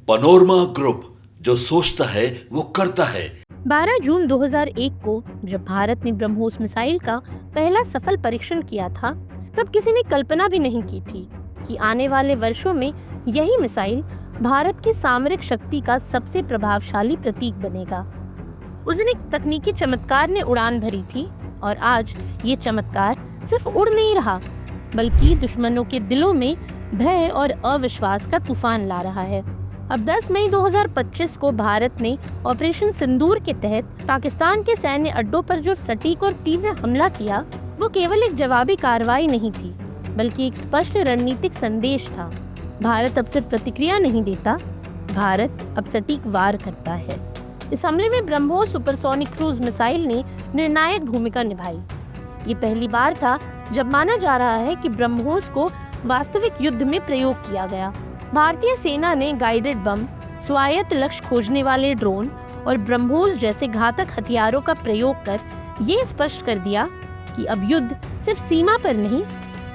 Panorama group, जो सोचता है वो करता है। 12 जून 2001 को जब भारत ने ब्रह्मोस मिसाइल का पहला सफल परीक्षण किया था, तब किसी ने कल्पना भी नहीं की थी कि आने वाले वर्षों में यही मिसाइल भारत की सामरिक शक्ति का सबसे प्रभावशाली प्रतीक बनेगा। उस दिन एक तकनीकी चमत्कार ने उड़ान भरी थी और आज ये चमत्कार सिर्फ उड़ नहीं रहा, बल्कि दुश्मनों के दिलों में भय और अविश्वास का तूफान ला रहा है। अब 10 मई 2025 को भारत ने ऑपरेशन सिंदूर के तहत पाकिस्तान के सैन्य अड्डों पर जो सटीक और तीव्र हमला किया, वो केवल एक जवाबी कार्रवाई नहीं थी, बल्कि एक स्पष्ट रणनीतिक संदेश था। भारत अब सिर्फ प्रतिक्रिया नहीं देता, भारत अब सटीक वार करता है। इस हमले में ब्रह्मोस सुपरसोनिक क्रूज मिसाइल ने निर्णायक भूमिका निभाई। ये पहली बार था जब माना जा रहा है कि ब्रह्मोस को वास्तविक युद्ध में प्रयोग किया गया। भारतीय सेना ने गाइडेड बम, स्वायत्त लक्ष्य खोजने वाले ड्रोन और ब्रह्मोस जैसे घातक हथियारों का प्रयोग कर ये स्पष्ट कर दिया कि अब युद्ध सिर्फ सीमा पर नहीं,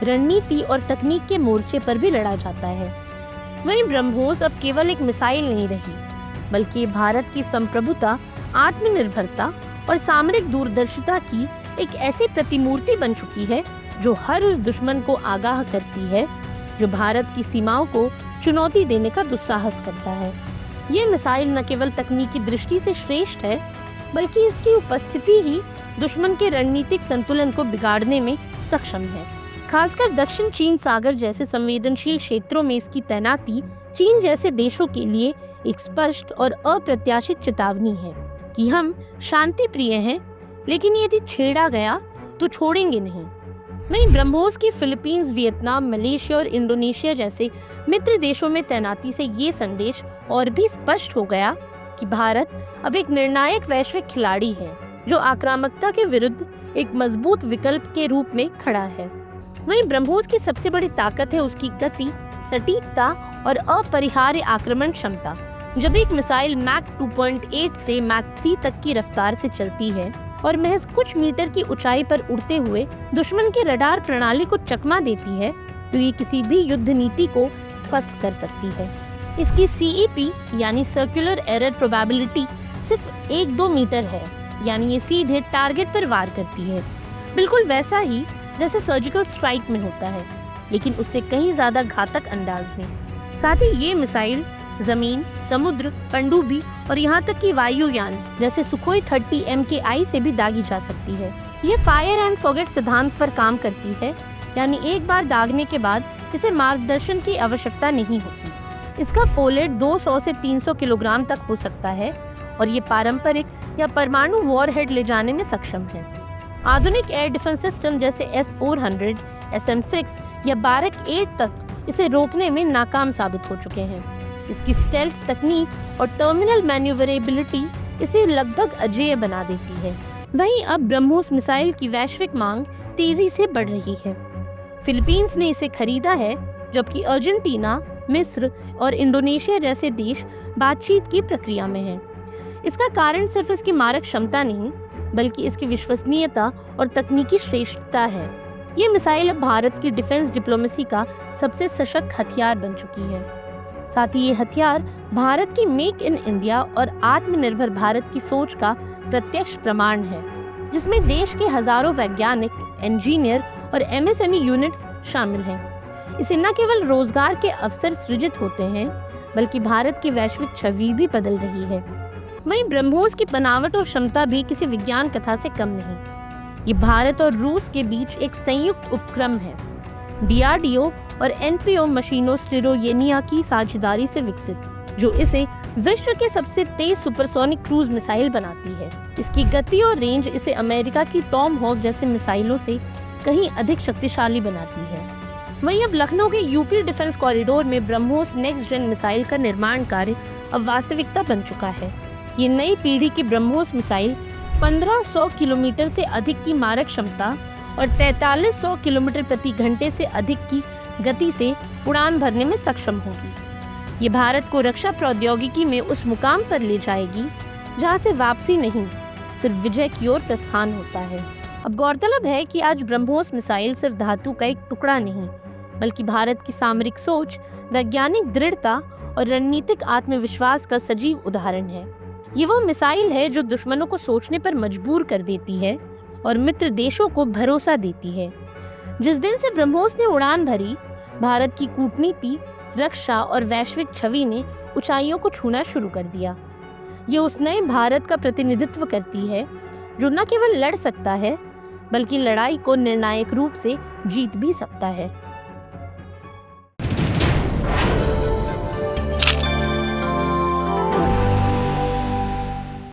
रणनीति और तकनीक के मोर्चे पर भी लड़ा जाता है। वहीं ब्रह्मोस अब केवल एक मिसाइल नहीं रही, बल्कि भारत की संप्रभुता, आत्मनिर्भरता और सामरिक दूरदर्शिता की एक ऐसी प्रतिमूर्ति बन चुकी है जो हर उस दुश्मन को आगाह करती है जो भारत की सीमाओं को चुनौती देने का दुस्साहस करता है। ये मिसाइल न केवल तकनीकी दृष्टि से श्रेष्ठ है, बल्कि इसकी उपस्थिति ही दुश्मन के रणनीतिक संतुलन को बिगाड़ने में सक्षम है। खासकर दक्षिण चीन सागर जैसे संवेदनशील क्षेत्रों में इसकी तैनाती चीन जैसे देशों के लिए एक स्पष्ट और अप्रत्याशित चेतावनी है कि हम शांति प्रिय हैं, लेकिन यदि छेड़ा गया तो छोड़ेंगे नहीं। वहीं ब्रह्मोस की फिलीपींस, वियतनाम, मलेशिया और इंडोनेशिया जैसे मित्र देशों में तैनाती से ये संदेश और भी स्पष्ट हो गया कि भारत अब एक निर्णायक वैश्विक खिलाड़ी है जो आक्रामकता के विरुद्ध एक मजबूत विकल्प के रूप में खड़ा है। वहीं ब्रह्मोस की सबसे बड़ी ताकत है उसकी गति, सटीकता और अपरिहार्य आक्रमण क्षमता। जब एक मिसाइल मैक 2.8 से मैक 3 तक की रफ्तार से चलती है और महज कुछ मीटर की ऊंचाई पर उड़ते हुए दुश्मन के रडार प्रणाली को चकमा देती है, तो ये किसी भी युद्ध नीति को ध्वस्त कर सकती है। इसकी CEP यानी सर्कुलर एरर प्रोबेबिलिटी सिर्फ 1-2 मीटर है, यानी ये सीधे टारगेट पर वार करती है, बिल्कुल वैसा ही जैसे सर्जिकल स्ट्राइक में होता है, लेकिन उससे कहीं ज्यादा घातक अंदाज में। साथ ही ये मिसाइल जमीन, समुद्र, पनडुब्बी और यहाँ तक कि वायुयान जैसे सुखोई 30 MKI से भी दागी जा सकती है। ये फायर एंड फॉरगेट सिद्धांत पर काम करती है, यानी एक बार दागने के बाद इसे मार्गदर्शन की आवश्यकता नहीं होती। इसका पोलेट 200 से 300 किलोग्राम तक हो सकता है और ये पारंपरिक या परमाणु वॉरहेड ले जाने में सक्षम है। आधुनिक एयर डिफेंस सिस्टम जैसे S-400, SM-6 या बारक-8 तक इसे रोकने में नाकाम साबित हो चुके हैं। इसकी स्टेल्थ तकनीक और टर्मिनल मैन्यूवरेबिलिटी इसे लगभग अजेय बना देती है। वहीं अब ब्रह्मोस मिसाइल की वैश्विक मांग तेजी से बढ़ रही है। फिलीपींस ने इसे खरीदा है, जबकि अर्जेंटीना, मिस्र और इंडोनेशिया जैसे देश बातचीत की प्रक्रिया में हैं। इसका कारण सिर्फ इसकी मारक क्षमता नहीं, बल्कि इसकी विश्वसनीयता और तकनीकी श्रेष्ठता है। ये मिसाइल अब भारत की डिफेंस डिप्लोमेसी का सबसे सशक्त हथियार बन चुकी है। साथ ही ये हथियार भारत की मेक इन इंडिया और आत्मनिर्भर भारत की सोच का प्रत्यक्ष प्रमाण है, जिसमें देश के हजारों वैज्ञानिक, इंजीनियर और MSME यूनिट्स शामिल हैं। इससे न केवल रोजगार के अवसर सृजित होते हैं, बल्कि भारत की वैश्विक छवि भी बदल रही है। वहीं ब्रह्मोस की बनावट और क्षमता भी किसी विज्ञान कथा से कम नहीं। ये भारत और रूस के बीच एक संयुक्त उपक्रम है, DRDO और NPO मशीनों स्टिरोयेनिया की साझेदारी से विकसित, जो इसे विश्व के सबसे तेज सुपरसोनिक क्रूज मिसाइल बनाती है। इसकी गति और रेंज इसे अमेरिका की टॉम हॉक जैसे मिसाइलों से कहीं अधिक शक्तिशाली बनाती है। वहीं अब लखनऊ के यूपी डिफेंस कॉरिडोर में ब्रह्मोस नेक्स्ट जेन मिसाइल का निर्माण कार्य अब वास्तविकता बन चुका है। ये नई पीढ़ी की ब्रह्मोस मिसाइल 1500 किलोमीटर से अधिक की मारक क्षमता और 4300 किलोमीटर प्रति घंटे से अधिक की गति से उड़ान भरने में सक्षम होगी। ये भारत को रक्षा प्रौद्योगिकी में उस मुकाम पर ले जाएगी जहां से वापसी नहीं, सिर्फ विजय की ओर प्रस्थान होता है। अब गौरतलब है कि आज ब्रह्मोस मिसाइल सिर्फ धातु का एक टुकड़ा नहीं, बल्कि भारत की सामरिक सोच, वैज्ञानिक दृढ़ता और रणनीतिक आत्मविश्वास का सजीव उदाहरण है। ये वो मिसाइल है जो दुश्मनों को सोचने पर मजबूर कर देती है और मित्र देशों को भरोसा देती है। जिस दिन से ब्रह्मोस ने उड़ान भरी, भारत की कूटनीति, रक्षा और वैश्विक छवि ने ऊंचाइयों को छूना शुरू कर दिया। ये उस नए भारत का प्रतिनिधित्व करती है जो न केवल लड़ सकता है बल्कि लड़ाई को निर्णायक रूप से जीत भी सकता है।